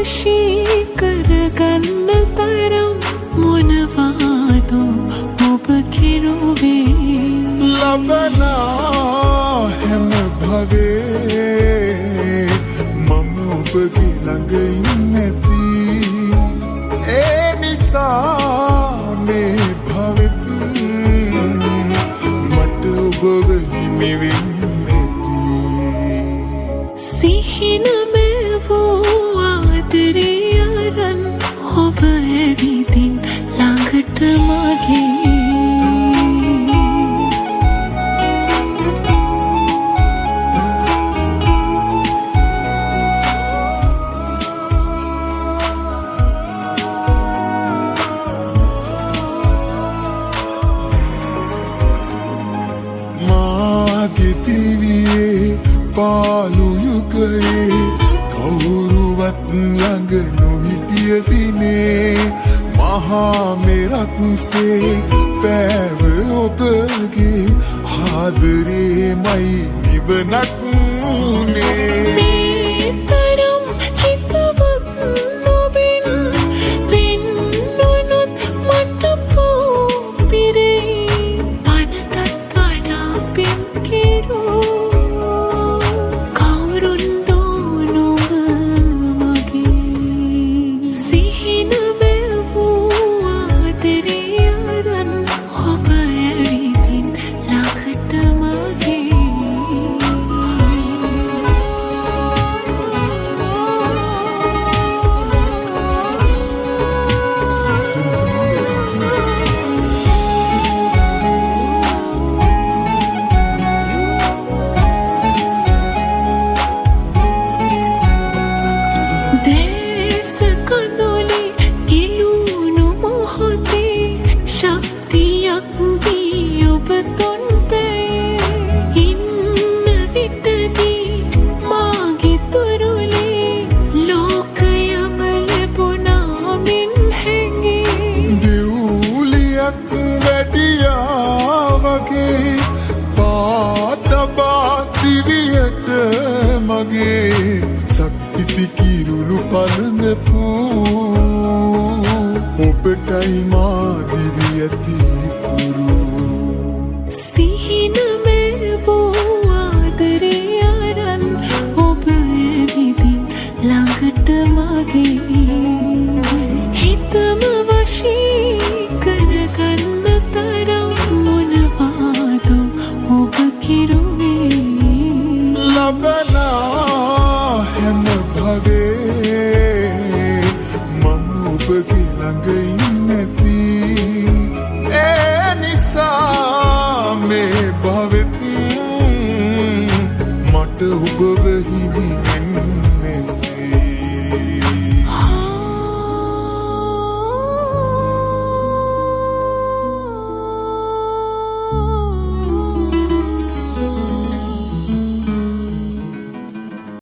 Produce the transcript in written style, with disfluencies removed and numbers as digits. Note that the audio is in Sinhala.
වශී කරගන්න තරම් මොනවාදෝ ඔබ කෙරුවේ ලබනා හැම භවේ මම ඔබගේ ළඟ ඉන්නැති ඒ නිසා මේ භවෙත් මට ඔබව හිමි වෙන්නැති සිහින මෙවූ ආදරේ අරන් ඔබ ඇවිදින් ළඟට මගේ පාලු යුගයේ කවුරුවත් ළඟ නොහිටිය දිනේ මහා මෙරක්සේ පෑව ඔබගේ ආදරේමයි නිවනක් වුනේ මේ තරම් හිතවත් නොබින් වෙන්නුනොත් මට පෝපිරේ පනටත් වඩා පෙම් කෙරූ මගේ සක්විති කිරුළු පලඳපු ඔබටයි මා දිවි ඇති තුරු සිහින